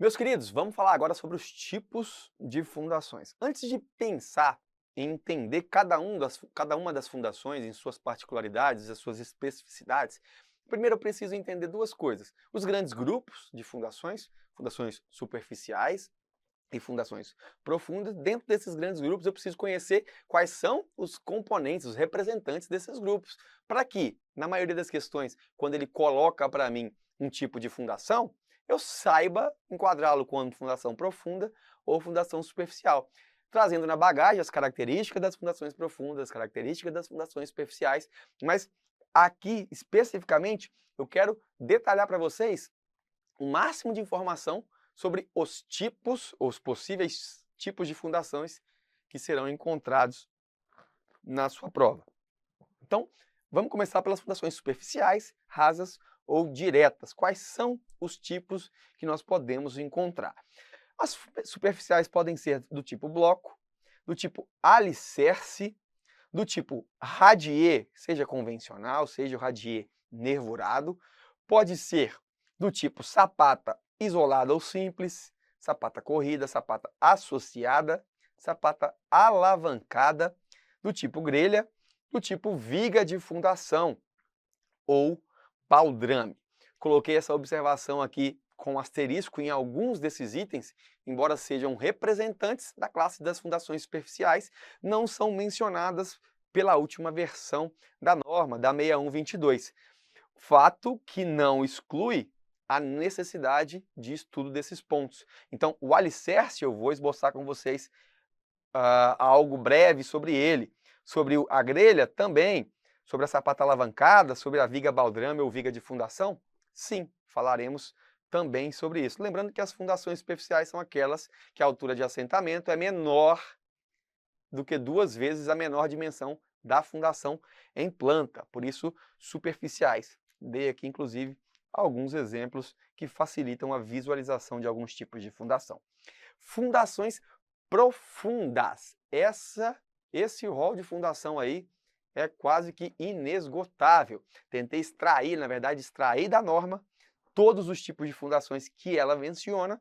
Meus queridos, vamos falar agora sobre os tipos de fundações. Antes de pensar em entender cada uma das fundações em suas particularidades, as suas especificidades, primeiro eu preciso entender duas coisas. Os grandes grupos de fundações, fundações superficiais e fundações profundas. Dentro desses grandes grupos eu preciso conhecer quais são os componentes, os representantes desses grupos, para que, na maioria das questões, quando ele coloca para mim um tipo de fundação, eu saiba enquadrá-lo como fundação profunda ou fundação superficial, trazendo na bagagem as características das fundações profundas, as características das fundações superficiais, mas aqui, especificamente, eu quero detalhar para vocês o máximo de informação sobre os tipos, os possíveis tipos de fundações que serão encontrados na sua prova. Então, vamos começar pelas fundações superficiais, rasas ou diretas. Quais são os tipos que nós podemos encontrar? As superficiais podem ser do tipo bloco, do tipo alicerce, do tipo radier, seja convencional, seja o radier nervurado, pode ser do tipo sapata isolada ou simples, sapata corrida, sapata associada, sapata alavancada, do tipo grelha, do tipo viga de fundação ou baldrame. Coloquei essa observação aqui com asterisco em alguns desses itens, embora sejam representantes da classe das fundações superficiais, não são mencionadas pela última versão da norma, da 6122. Fato que não exclui a necessidade de estudo desses pontos. Então, o alicerce eu vou esboçar com vocês algo breve sobre ele. Sobre a grelha também, sobre a sapata alavancada, sobre a viga baldrame ou viga de fundação, sim, falaremos também sobre isso. Lembrando que as fundações superficiais são aquelas que a altura de assentamento é menor do que 2 vezes a menor dimensão da fundação em planta, por isso superficiais. Dei aqui, inclusive, alguns exemplos que facilitam a visualização de alguns tipos de fundação. Fundações profundas. Esse rol de fundação aí é quase que inesgotável. Tentei extrair, na verdade, extrair da norma todos os tipos de fundações que ela menciona,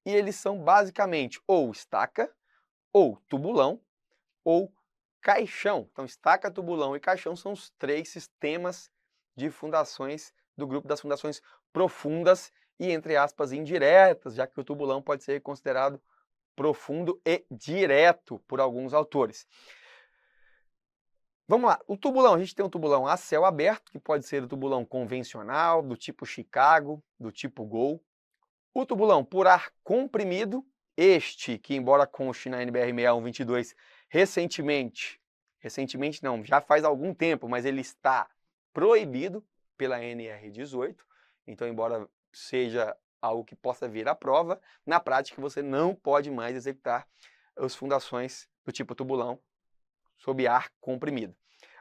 e eles são basicamente ou estaca, ou tubulão, ou caixão. Então, estaca, tubulão e caixão são os 3 sistemas de fundações do grupo das fundações profundas e, entre aspas, indiretas, já que o tubulão pode ser considerado profundo e direto por alguns autores. Vamos lá, o tubulão, a gente tem um tubulão a céu aberto, que pode ser o tubulão convencional, do tipo Chicago, do tipo Gol. O tubulão por ar comprimido, este que, embora conste na NBR 6122 recentemente não, já faz algum tempo, mas ele está proibido pela NR18, então embora seja algo que possa vir à prova, na prática você não pode mais executar as fundações do tipo tubulão sob ar comprimido.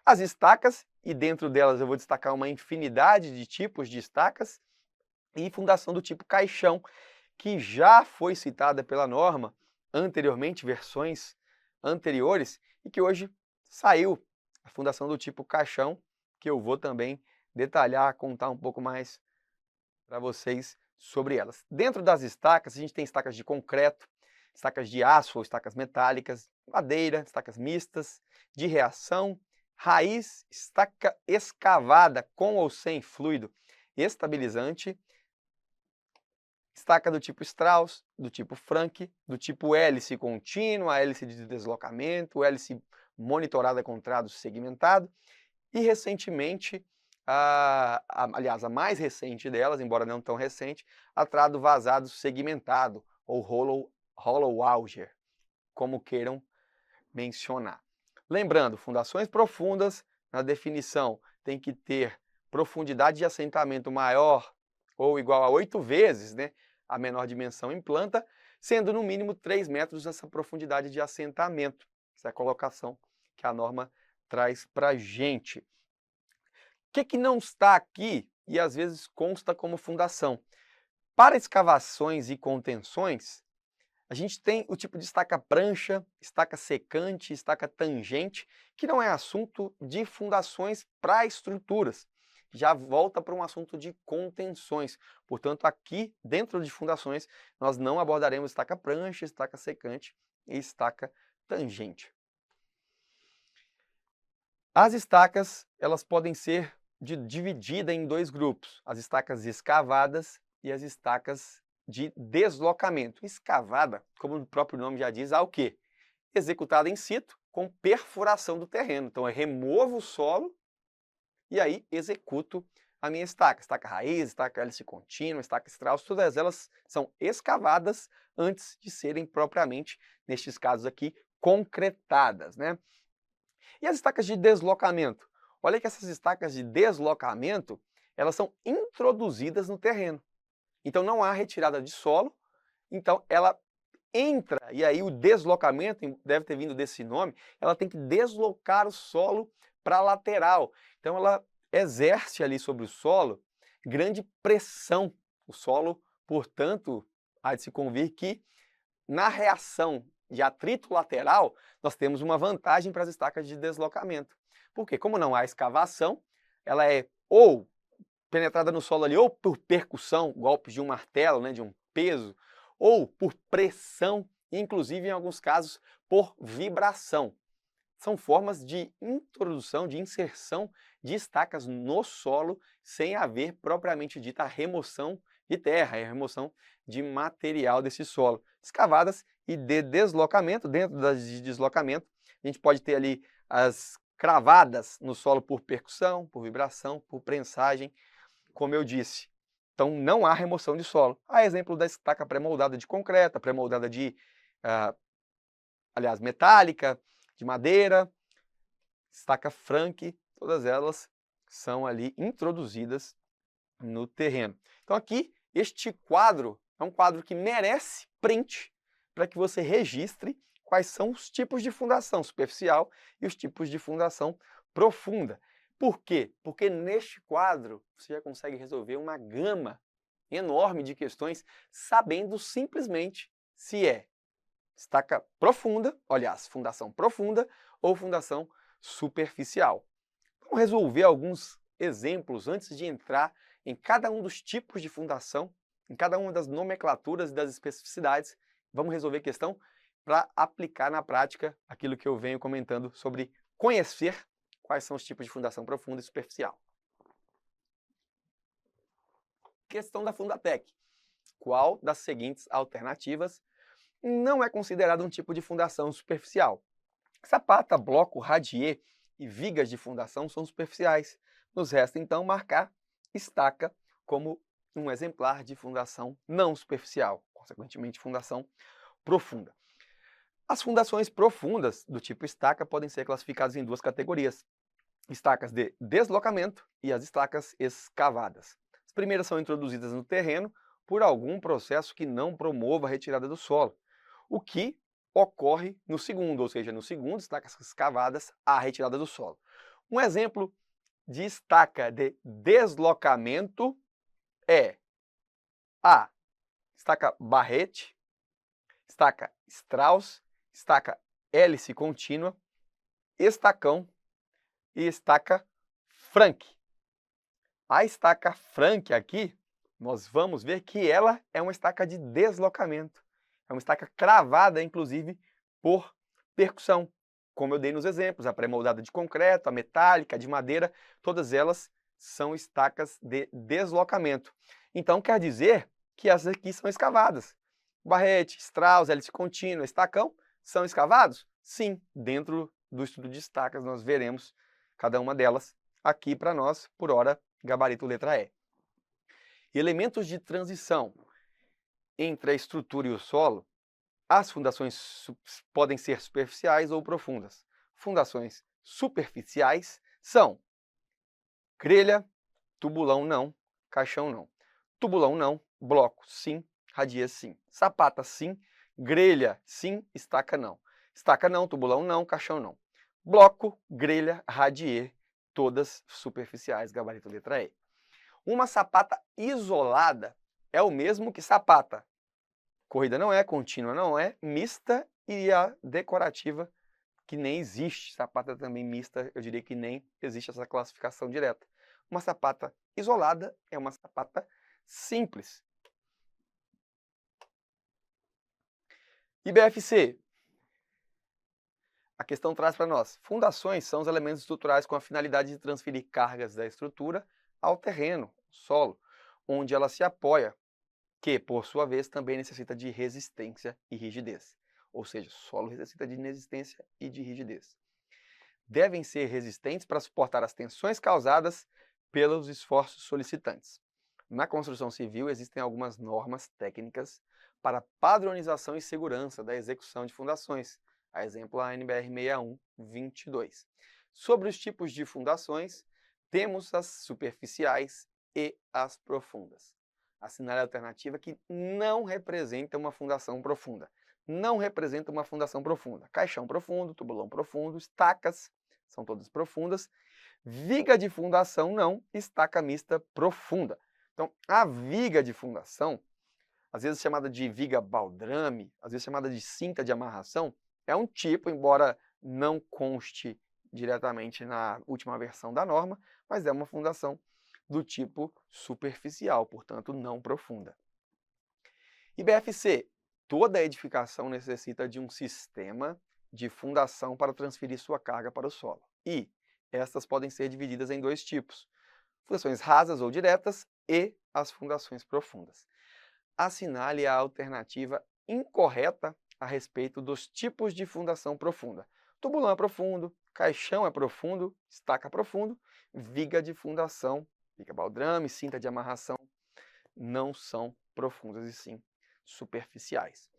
As estacas, e dentro delas eu vou destacar uma infinidade de tipos de estacas, e fundação do tipo caixão, que já foi citada pela norma anteriormente, versões anteriores, e que hoje saiu a fundação do tipo caixão, que eu vou também detalhar, contar um pouco mais para vocês sobre elas. Dentro das estacas, a gente tem estacas de concreto, estacas de aço ou estacas metálicas, madeira, estacas mistas, de reação, raiz, estaca escavada com ou sem fluido estabilizante, estaca do tipo Strauss, do tipo Frank, do tipo hélice contínua, hélice de deslocamento, hélice monitorada com trado segmentado, e recentemente, aliás, a mais recente delas, embora não tão recente, a trado vazado segmentado, ou hollow auger, como queiram mencionar. Lembrando, fundações profundas, na definição, tem que ter profundidade de assentamento maior ou igual a 8 vezes, né, a menor dimensão em planta, sendo no mínimo 3 metros essa profundidade de assentamento. Essa é a colocação que a norma traz para a gente. O que não está aqui e às vezes consta como fundação? Para escavações e contenções, a gente tem o tipo de estaca prancha, estaca secante, estaca tangente, que não é assunto de fundações para estruturas. já volta para um assunto de contenções. Portanto, aqui dentro de fundações, nós não abordaremos estaca prancha, estaca secante e estaca tangente. As estacas, elas podem ser divididas em dois grupos, as estacas escavadas e as estacas de deslocamento. Escavada, como o próprio nome já diz, há o quê? Executada in situ, com perfuração do terreno. Então, eu removo o solo e aí executo a minha estaca. Estaca raiz, estaca hélice contínua, estaca Strauss, todas elas são escavadas antes de serem propriamente, nestes casos aqui, concretadas, né? E as estacas de deslocamento? Olha que essas estacas de deslocamento, elas são introduzidas no terreno. Então não há retirada de solo, então ela entra, e aí o deslocamento, deve ter vindo desse nome, ela tem que deslocar o solo para a lateral. Então ela exerce ali sobre o solo grande pressão. O solo, portanto, há de se convir que na reação de atrito lateral, nós temos uma vantagem para as estacas de deslocamento. Porque como não há escavação, ela é ou penetrada no solo ali, ou por percussão, golpes de um martelo, né, de um peso, ou por pressão, inclusive em alguns casos por vibração. São formas de introdução, de inserção de estacas no solo sem haver propriamente dita a remoção de terra, a remoção de material desse solo. Escavadas e de deslocamento, dentro das de deslocamento, a gente pode ter ali as cravadas no solo por percussão, por vibração, por prensagem, como eu disse. Então não há remoção de solo. Há exemplo da estaca pré-moldada de concreto, pré-moldada de, metálica, de madeira, estaca Frank, todas elas são ali introduzidas no terreno. Então aqui, este quadro é um quadro que merece print para que você registre quais são os tipos de fundação superficial e os tipos de fundação profunda. Por quê? Porque neste quadro você já consegue resolver uma gama enorme de questões sabendo simplesmente se é estaca profunda, aliás, fundação profunda ou fundação superficial. Vamos resolver alguns exemplos antes de entrar em cada um dos tipos de fundação, em cada uma das nomenclaturas e das especificidades. Vamos resolver questão para aplicar na prática aquilo que eu venho comentando sobre conhecer quais são os tipos de fundação profunda e superficial. Questão da Fundatec. Qual das seguintes alternativas não é considerado um tipo de fundação superficial? Sapata, bloco, radier e vigas de fundação são superficiais. Nos resta, então, marcar estaca como um exemplar de fundação não superficial, consequentemente, fundação profunda. As fundações profundas do tipo estaca podem ser classificadas em duas categorias: estacas de deslocamento e as estacas escavadas. As primeiras são introduzidas no terreno por algum processo que não promova a retirada do solo, o que ocorre no segundo, ou seja, no segundo, estacas escavadas, a retirada do solo. Um exemplo de estaca de deslocamento é a estaca Barrete, estaca Strauss, estaca hélice contínua, estacão e estaca Frank. A estaca Frank aqui, nós vamos ver que ela é uma estaca de deslocamento. É uma estaca cravada, inclusive, por percussão. Como eu dei nos exemplos, a pré-moldada de concreto, a metálica, a de madeira, todas elas são estacas de deslocamento. Então, quer dizer que essas aqui são escavadas. Barrete, Strauss, hélice contínua, estacão, são escavados? Sim, dentro do estudo de estacas nós veremos cada uma delas aqui para nós, por hora, gabarito letra E. Elementos de transição entre a estrutura e o solo, as fundações podem ser superficiais ou profundas. Fundações superficiais são grelha, tubulão não, caixão não. Tubulão não, bloco sim, radier sim. Sapata sim, grelha sim, estaca não. Estaca não, tubulão não, caixão não. Bloco, grelha, radier, todas superficiais, gabarito letra E. Uma sapata isolada é o mesmo que sapata. Corrida não é, contínua não é, mista e a decorativa que nem existe. Sapata também mista, eu diria que nem existe essa classificação direta. Uma sapata isolada é uma sapata simples. IBFC. A questão traz para nós: fundações são os elementos estruturais com a finalidade de transferir cargas da estrutura ao terreno, solo, onde ela se apoia, que, por sua vez, também necessita de resistência e rigidez. Ou seja, o solo necessita de resistência e de rigidez. Devem ser resistentes para suportar as tensões causadas pelos esforços solicitantes. Na construção civil, existem algumas normas técnicas para padronização e segurança da execução de fundações. A exemplo, a NBR 6122. Sobre os tipos de fundações, temos as superficiais e as profundas. Assinale a alternativa que não representa uma fundação profunda. Não representa uma fundação profunda. Caixão profundo, tubulão profundo, estacas, são todas profundas. Viga de fundação não, estaca mista profunda. Então, a viga de fundação, às vezes chamada de viga baldrame, às vezes chamada de cinta de amarração, é um tipo, embora não conste diretamente na última versão da norma, mas é uma fundação do tipo superficial, portanto não profunda. IBFC. Toda edificação necessita de um sistema de fundação para transferir sua carga para o solo. E estas podem ser divididas em dois tipos: fundações rasas ou diretas e as fundações profundas. Assinale a alternativa incorreta a respeito dos tipos de fundação profunda. Tubulão é profundo, caixão é profundo, estaca profundo, viga de fundação, viga baldrame, cinta de amarração, não são profundas e sim superficiais.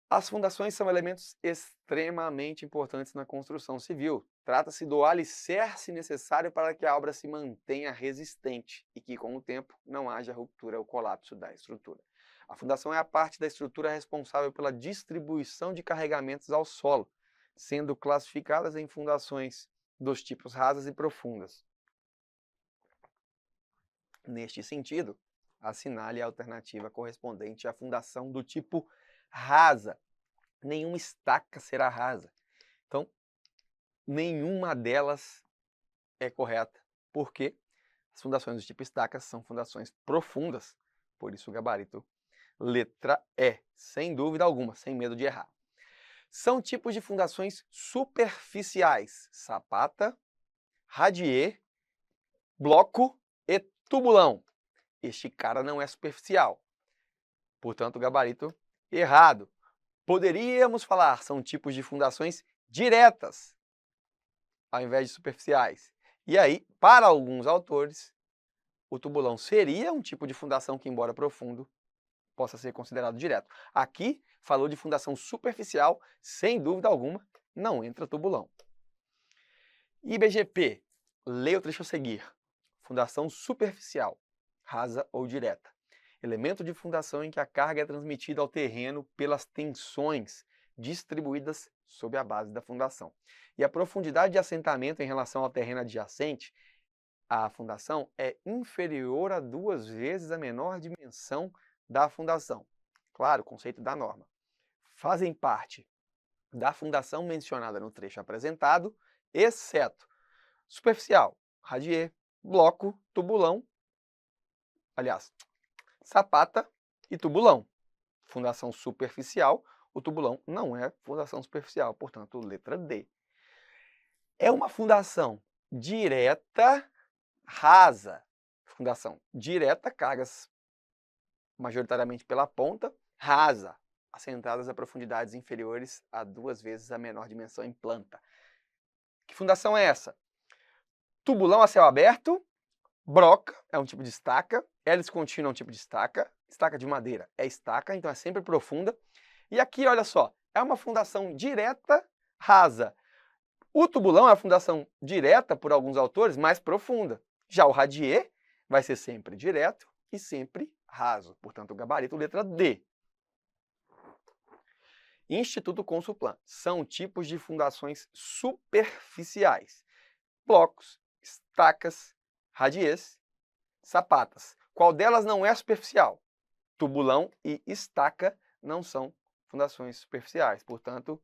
As fundações são elementos extremamente importantes na construção civil. Trata-se do alicerce necessário para que a obra se mantenha resistente e que, com o tempo, não haja ruptura ou colapso da estrutura. A fundação é a parte da estrutura responsável pela distribuição de carregamentos ao solo, sendo classificadas em fundações dos tipos rasas e profundas. Neste sentido, assinale a alternativa correspondente à fundação do tipo rasa. Nenhuma estaca será rasa. Então, nenhuma delas é correta, porque as fundações do tipo estaca são fundações profundas, por isso o gabarito letra E, sem dúvida alguma, sem medo de errar. São tipos de fundações superficiais: sapata, radier, bloco e tubulão. Este cara não é superficial, portanto o gabarito errado. Poderíamos falar, são tipos de fundações diretas, ao invés de superficiais. E aí, para alguns autores, o tubulão seria um tipo de fundação que, embora profundo, possa ser considerado direto. Aqui, falou de fundação superficial, sem dúvida alguma, não entra tubulão. IBGP, leia o trecho a seguir. Fundação superficial, rasa ou direta. Elemento de fundação em que a carga é transmitida ao terreno pelas tensões distribuídas sob a base da fundação. E a profundidade de assentamento em relação ao terreno adjacente à fundação é inferior a 2 vezes a menor dimensão da fundação. Claro, conceito da norma. Fazem parte da fundação mencionada no trecho apresentado, exceto superficial, radier, bloco, tubulão, aliás, sapata e tubulão. Fundação superficial, o tubulão não é fundação superficial, portanto, letra D. É uma fundação direta rasa. Fundação direta, cargas majoritariamente pela ponta, rasa, assentadas a profundidades inferiores a 2 vezes a menor dimensão em planta. Que fundação é essa? Tubulão a céu aberto, broca é um tipo de estaca, hélice contínua é um tipo de estaca, estaca de madeira é estaca, então é sempre profunda. E aqui, olha só, é uma fundação direta rasa. O tubulão é uma fundação direta, por alguns autores, mais profunda. Já o radier vai ser sempre direto e sempre raso. Portanto, o gabarito letra D. Instituto Consulplan. São tipos de fundações superficiais: blocos, estacas, radiers, sapatas. Qual delas não é superficial? Tubulão e estaca não são fundações superficiais. Portanto,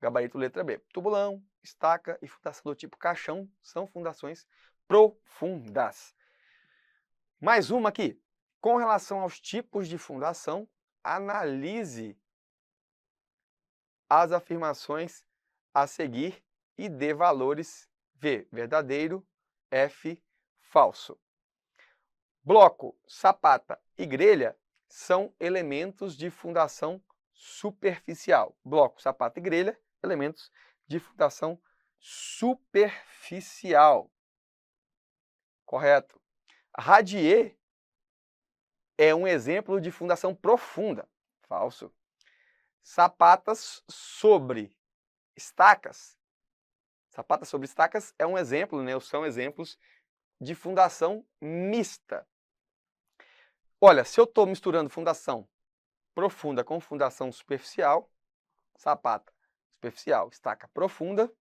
gabarito letra B. Tubulão, estaca e fundação do tipo caixão são fundações profundas. Mais uma aqui. Com relação aos tipos de fundação, analise as afirmações a seguir e dê valores V, verdadeiro, F, falso. Bloco, sapata e grelha são elementos de fundação superficial. Bloco, sapata e grelha, elementos de fundação superficial. Correto. Radier é um exemplo de fundação profunda. Falso. Sapatas sobre estacas. Sapatas sobre estacas é um exemplo, né? São exemplos de fundação mista. Olha, se eu estou misturando fundação profunda com fundação superficial, sapata superficial, estaca profunda,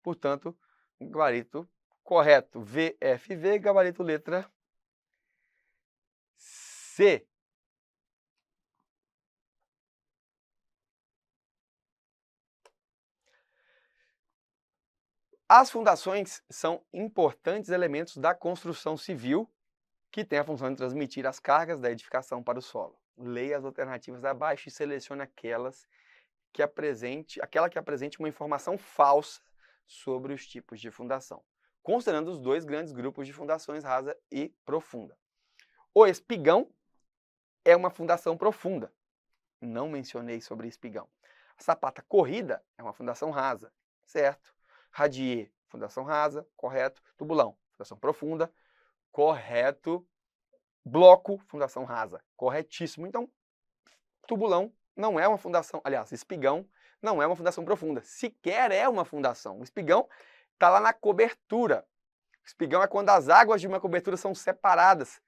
portanto, gabarito correto, VFV, gabarito letra C. As fundações são importantes elementos da construção civil que têm a função de transmitir as cargas da edificação para o solo. Leia as alternativas abaixo e selecione aquela que apresente uma informação falsa sobre os tipos de fundação, considerando os dois grandes grupos de fundações, rasa e profunda. O espigão é uma fundação profunda. Não mencionei sobre espigão. A sapata corrida é uma fundação rasa, certo? Radier, fundação rasa, correto. Tubulão, fundação profunda, correto. Bloco, fundação rasa, corretíssimo. Então, tubulão não é uma fundação, aliás, espigão não é uma fundação profunda, sequer é uma fundação. O espigão está lá na cobertura. O espigão é quando as águas de uma cobertura são separadas.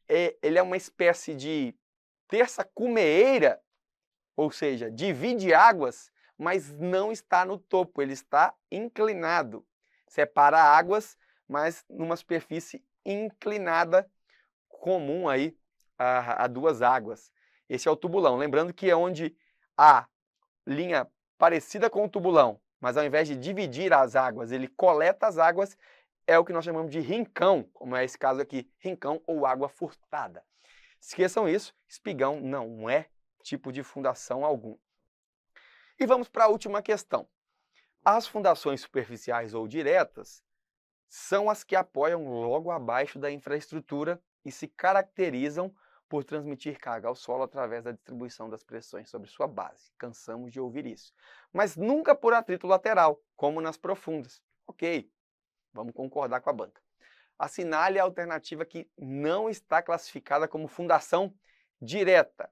Ele é uma espécie de terça cumeeira, ou seja, divide águas, mas não está no topo, ele está inclinado. Separa águas, mas numa superfície inclinada, comum aí a duas águas. Esse é o tubulão. Lembrando que é onde a linha parecida com o tubulão, mas ao invés de dividir as águas, ele coleta as águas, é o que nós chamamos de rincão, como é esse caso aqui, rincão ou água furtada. Esqueçam isso, espigão não é tipo de fundação algum. E vamos para a última questão. As fundações superficiais ou diretas são as que apoiam logo abaixo da infraestrutura e se caracterizam por transmitir carga ao solo através da distribuição das pressões sobre sua base. Cansamos de ouvir isso. Mas nunca por atrito lateral, como nas profundas. Ok, vamos concordar com a banca. Assinale a alternativa que não está classificada como fundação direta.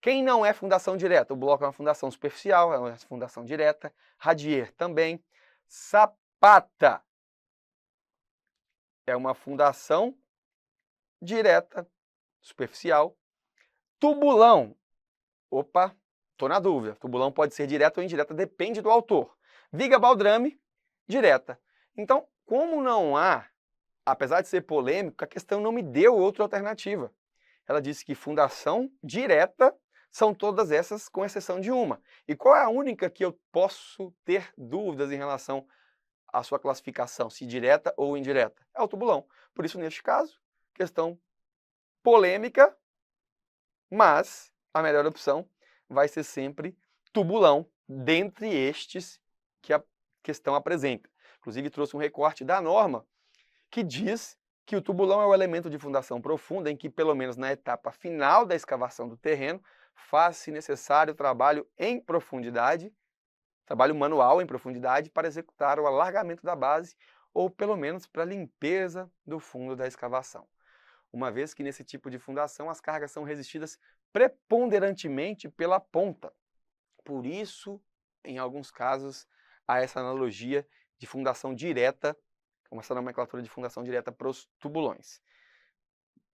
Quem não é fundação direta? O bloco é uma fundação superficial, é uma fundação direta. Radier também. Sapata é uma fundação direta, superficial. Tubulão, opa, estou na dúvida. Tubulão pode ser direta ou indireta, depende do autor. Viga baldrame, direta. Então, como não há, apesar de ser polêmico, a questão não me deu outra alternativa. Ela disse que fundação direta são todas essas, com exceção de uma. E qual é a única que eu posso ter dúvidas em relação à sua classificação, se direta ou indireta? É o tubulão. Por isso, neste caso, questão polêmica, mas a melhor opção vai ser sempre tubulão, dentre estes que a questão apresenta. Inclusive, trouxe um recorte da norma que diz que o tubulão é o elemento de fundação profunda em que, pelo menos na etapa final da escavação do terreno, faz-se necessário trabalho em profundidade, trabalho manual em profundidade, para executar o alargamento da base ou, pelo menos, para a limpeza do fundo da escavação. Uma vez que nesse tipo de fundação as cargas são resistidas preponderantemente pela ponta. Por isso, em alguns casos, há essa analogia de fundação direta, como essa nomenclatura de fundação direta para os tubulões.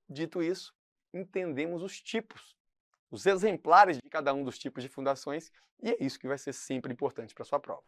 Dito isso, entendemos os tipos, os exemplares de cada um dos tipos de fundações, e é isso que vai ser sempre importante para a sua prova.